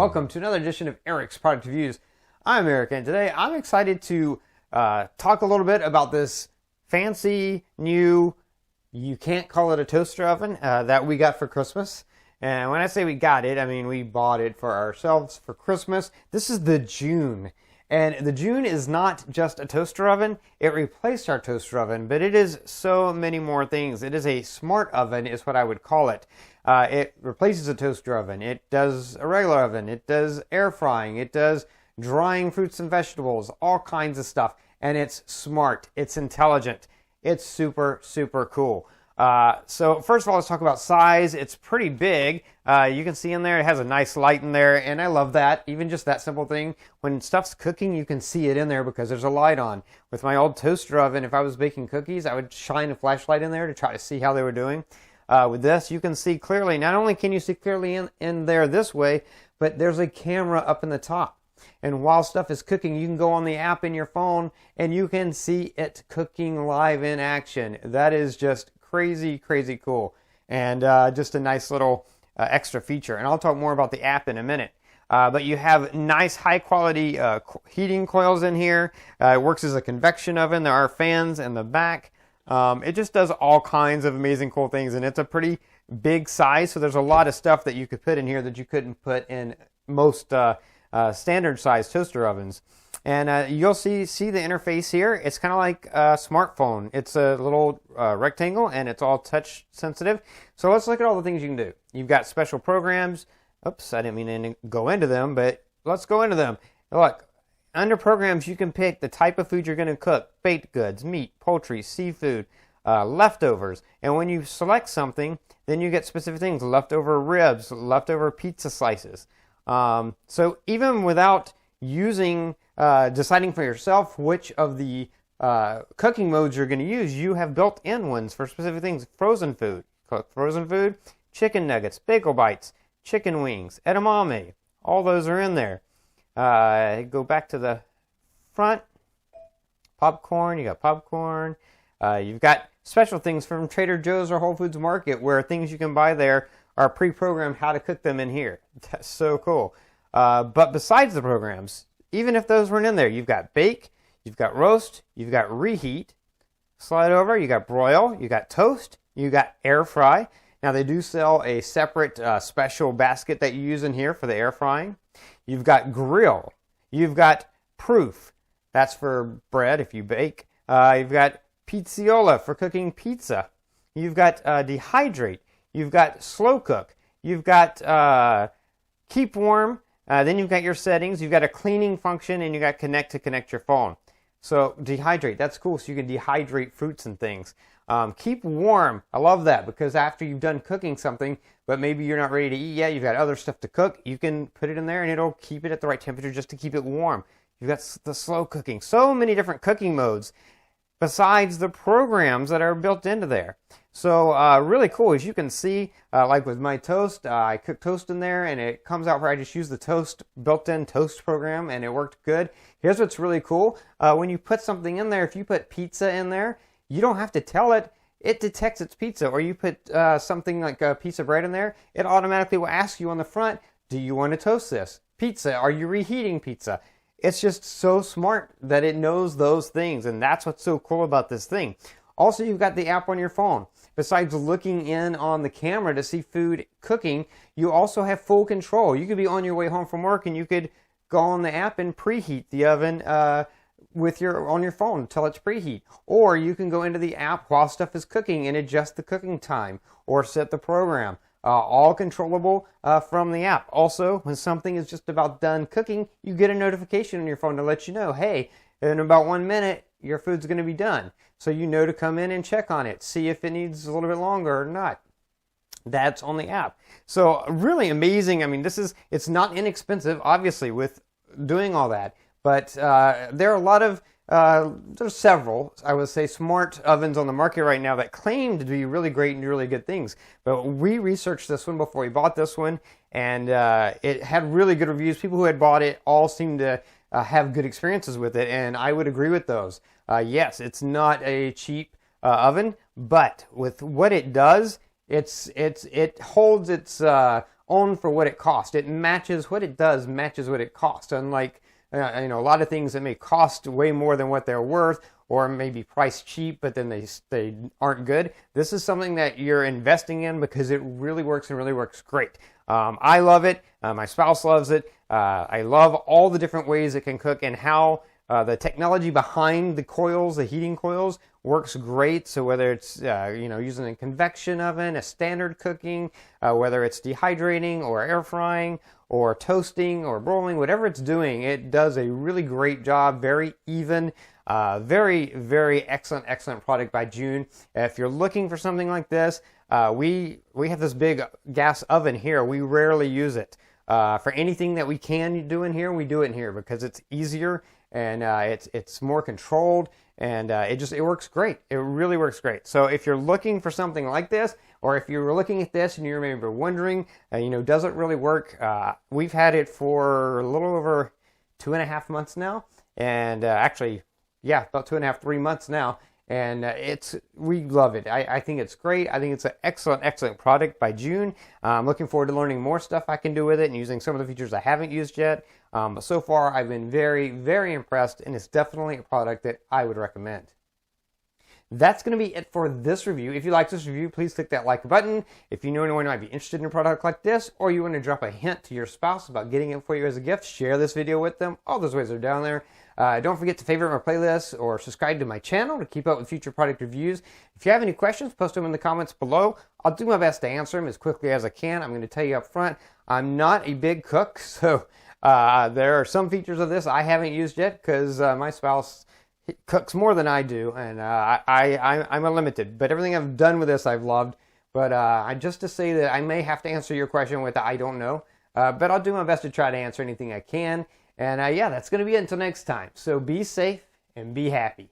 Welcome to another edition of Eric's Product Reviews. I'm Eric, and today I'm excited to talk a little bit about this fancy new, you can't call it a toaster oven, that we got for Christmas. And when I say we got it, I mean we bought it for ourselves for Christmas. This is the June. And the June is not just a toaster oven, it replaced our toaster oven, but it is so many more things. It is a smart oven is what I would call it. It replaces a toaster oven, it does a regular oven, it does air frying, it does drying fruits and vegetables, all kinds of stuff. And it's smart, it's intelligent, it's super, super cool. So first of all, let's talk about size. It's pretty big. You can see in there, it has a nice light in there, and I love that. Even just that simple thing. When stuff's cooking, you can see it in there because there's a light on. With my old toaster oven, if I was baking cookies, I would shine a flashlight in there to try to see how they were doing. With this, you can see clearly. Not only can you see clearly in there this way, but there's a camera up in the top. And while stuff is cooking, you can go on the app in your phone, and you can see it cooking live in action. That is just crazy, crazy cool, and just a nice little extra feature. And I'll talk more about the app in a minute. But you have nice, high-quality heating coils in here. It works as a convection oven. There are fans in the back. It just does all kinds of amazing, cool things, and it's a pretty big size. So there's a lot of stuff that you could put in here that you couldn't put in most standard-sized toaster ovens. And you'll see the interface here. It's kind of like a smartphone. It's a little rectangle, and it's all touch sensitive. So let's look at all the things you can do. You've got special programs. Oops, I didn't mean to go into them, but let's go into them. Look, under programs, you can pick the type of food you're going to cook. Baked goods, meat, poultry, seafood, leftovers. And when you select something, then you get specific things. Leftover ribs, leftover pizza slices. So even without using deciding for yourself which of the cooking modes you're going to use, you have built-in ones for specific things. Frozen food, cook frozen food, chicken nuggets, bagel bites, chicken wings, edamame, all those are in there. Go back to the front, popcorn, you got popcorn. You've got special things from Trader Joe's or Whole Foods Market where things you can buy there are pre-programmed how to cook them in here. That's so cool. But besides the programs, even if those weren't in there, you've got bake, you've got roast, you've got reheat, slide over, you got broil, you got toast, you got air fry. Now they do sell a separate special basket that you use in here for the air frying. You've got grill, you've got proof, that's for bread if you bake. You've got pizziola for cooking pizza. You've got dehydrate, you've got slow cook, you've got keep warm. Then you've got your settings, you've got a cleaning function, and you got connect to connect your phone. So dehydrate, that's cool, so you can dehydrate fruits and things. Keep warm, I love that, because after you've done cooking something, but maybe you're not ready to eat yet, you've got other stuff to cook, you can put it in there and it'll keep it at the right temperature just to keep it warm. You've got the slow cooking, so many different cooking modes, besides the programs that are built into there. So really cool, as you can see, like with my toast, I cook toast in there and it comes out where I just use the toast, built-in toast program, and it worked good. Here's what's really cool. When you put something in there, if you put pizza in there, you don't have to tell it. It detects it's pizza. Or you put something like a piece of bread in there, it automatically will ask you on the front, do you want to toast this? Pizza, are you reheating pizza? It's just so smart that it knows those things, and that's what's so cool about this thing. Also, you've got the app on your phone. Besides looking in on the camera to see food cooking, you also have full control. You could be on your way home from work and you could go on the app and preheat the oven on your phone until it's preheat. Or you can go into the app while stuff is cooking and adjust the cooking time or set the program. All controllable from the app. Also, when something is just about done cooking, you get a notification on your phone to let you know, hey, in about 1 minute, your food's going to be done. So you know to come in and check on it, see if it needs a little bit longer or not. That's on the app. So really amazing. I mean, it's not inexpensive, obviously, with doing all that. But there are a lot of, there's several, I would say, smart ovens on the market right now that claim to be really great and do really good things. But we researched this one before we bought this one, and it had really good reviews. People who had bought it all seemed to have good experiences with it, and I would agree with those. Yes, it's not a cheap oven, but with what it does, it holds its own for what it costs. It matches what it does, matches what it costs. Unlike a lot of things that may cost way more than what they're worth, or maybe priced cheap, but then they aren't good. This is something that you're investing in because it really works and really works great. I love it. My spouse loves it. I love all the different ways it can cook and how the technology behind the coils, the heating coils, works great. So whether it's using a convection oven, a standard cooking, whether it's dehydrating or air frying or toasting or broiling, whatever it's doing, it does a really great job. Very even, very, very excellent product by June. If you're looking for something like this, we have this big gas oven here. We rarely use it. For anything that we can do in here, we do it in here because it's easier and it's more controlled, and it works great. It really works great. So if you're looking for something like this, or if you were looking at this and you remember wondering, does it really work? We've had it for a little over 2.5 months now, and actually, yeah, about 2.5, 3 months now. And we love it. I think it's great. I think it's an excellent product by June. I'm looking forward to learning more stuff I can do with it and using some of the features I haven't used yet. But so far, I've been very, very impressed, and it's definitely a product that I would recommend. That's going to be it for this review. If you like this review, please click that like button. If you know anyone who might be interested in a product like this, or you want to drop a hint to your spouse about getting it for you as a gift, share this video with them. All those ways are down there. Don't forget to favorite my playlist or subscribe to my channel to keep up with future product reviews. If you have any questions, post them in the comments below. I'll do my best to answer them as quickly as I can. I'm going to tell you up front, I'm not a big cook, so there are some features of this I haven't used yet because my spouse cooks more than I do, and I'm a limited. But everything I've done with this I've loved. But just to say that I may have to answer your question with I don't know. But I'll do my best to try to answer anything I can. And yeah, that's going to be it until next time. So be safe and be happy.